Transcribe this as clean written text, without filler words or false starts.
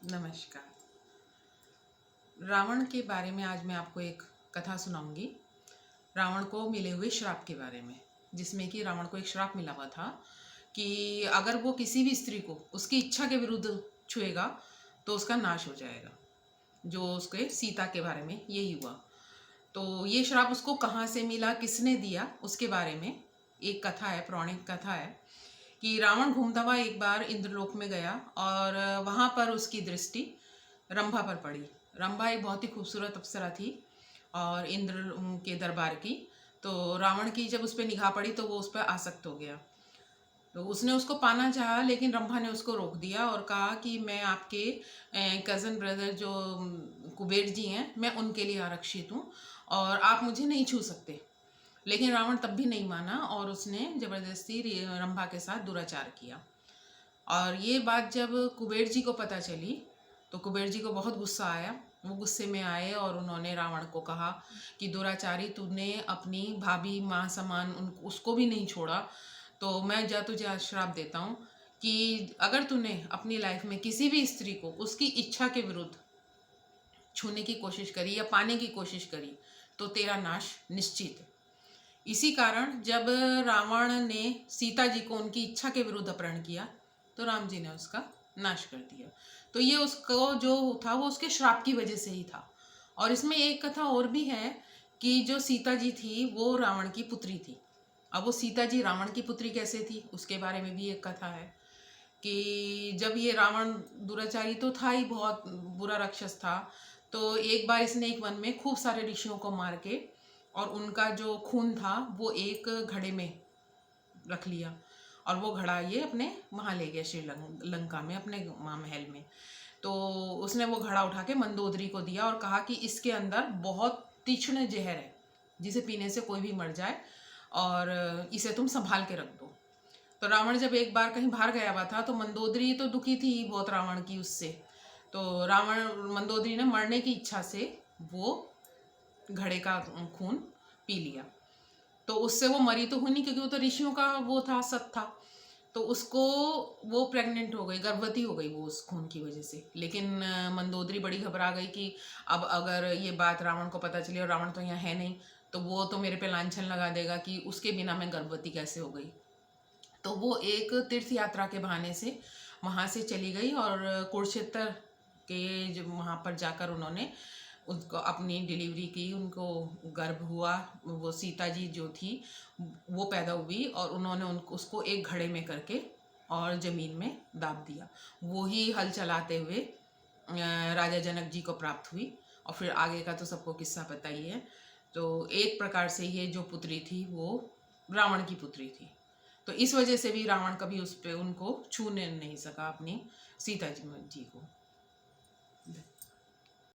नमस्कार। रावण के बारे में आज मैं आपको एक कथा सुनाऊंगी। रावण को मिले हुए श्राप के बारे में, जिसमें कि रावण को एक श्राप मिला हुआ था कि अगर वो किसी भी स्त्री को उसकी इच्छा के विरुद्ध छुएगा तो उसका नाश हो जाएगा। जो उसके सीता के बारे में यही हुआ। तो ये श्राप उसको कहाँ से मिला, किसने दिया, उसके बारे में एक कथा है, पौराणिक कथा है कि रावण घूमता हुआ एक बार इंद्रलोक में गया और वहाँ पर उसकी दृष्टि रंभा पर पड़ी। रंभा एक बहुत ही खूबसूरत अप्सरा थी और इंद्र के दरबार की। तो रावण की जब उस पर निगाह पड़ी तो वो उस पर आसक्त हो गया। तो उसने उसको पाना चाहा, लेकिन रंभा ने उसको रोक दिया और कहा कि मैं आपके कज़न ब्रदर जो कुबेर जी हैं, मैं उनके लिए आरक्षित हूँ और आप मुझे नहीं छू सकते। लेकिन रावण तब भी नहीं माना और उसने जबरदस्ती रंभा के साथ दुराचार किया। और ये बात जब कुबेर जी को पता चली तो कुबेर जी को बहुत गुस्सा आया। वो गुस्से में आए और उन्होंने रावण को कहा कि दुराचारी, तूने अपनी भाभी माँ समान उसको भी नहीं छोड़ा, तो मैं तुझे आज श्राप देता हूँ कि अगर तूने अपनी लाइफ में किसी भी स्त्री को उसकी इच्छा के विरुद्ध छूने की कोशिश करी या पाने की कोशिश करी तो तेरा नाश निश्चित है। इसी कारण जब रावण ने सीता जी को उनकी इच्छा के विरुद्ध अपहरण किया तो राम जी ने उसका नाश कर दिया। तो ये उसको जो था वो उसके श्राप की वजह से ही था। और इसमें एक कथा और भी है कि जो सीता जी थी वो रावण की पुत्री थी। अब वो सीता जी रावण की पुत्री कैसे थी उसके बारे में भी एक कथा है कि जब ये रावण दुराचारी तो था ही, बहुत बुरा राक्षस था। तो एक बार इसने एक वन में खूब सारे ऋषियों को मार के और उनका जो खून था वो एक घड़े में रख लिया और वो घड़ा ये अपने वहाँ ले गया श्रीलंका में, अपने महल में। तो उसने वो घड़ा उठा के मंदोदरी को दिया और कहा कि इसके अंदर बहुत तीक्ष्ण जहर है जिसे पीने से कोई भी मर जाए और इसे तुम संभाल के रख दो। तो रावण जब एक बार कहीं बाहर गया हुआ था तो मंदोदरी तो दुखी थी बहुत रावण की उससे। तो रावण मंदोदरी ने मरने की इच्छा से वो घड़े का खून पी लिया। तो उससे वो मरी तो हुई नहीं क्योंकि वो तो ऋषियों का वो था, सत था। तो उसको वो प्रेग्नेंट हो गई, गर्भवती हो गई वो उस खून की वजह से। लेकिन मंदोदरी बड़ी घबरा गई कि अब अगर ये बात रावण को पता चली और रावण तो यहाँ है नहीं तो वो तो मेरे पे लांछन लगा देगा कि उसके बिना मैं गर्भवती कैसे हो गई। तो वो एक तीर्थ यात्रा के बहाने से वहाँ से चली गई और कुरुक्षेत्र के जो वहाँ पर जाकर उन्होंने उसको अपनी डिलीवरी की, उनको गर्भ हुआ। वो सीता जी जो थी वो पैदा हुई और उन्होंने उनको उसको एक घड़े में करके और ज़मीन में दाब दिया। वो ही हल चलाते हुए राजा जनक जी को प्राप्त हुई। और फिर आगे का तो सबको किस्सा पता ही है। तो एक प्रकार से ये जो पुत्री थी वो रावण की पुत्री थी। तो इस वजह से भी रावण कभी उस पे उनको छूने नहीं सका अपनी सीता जी को।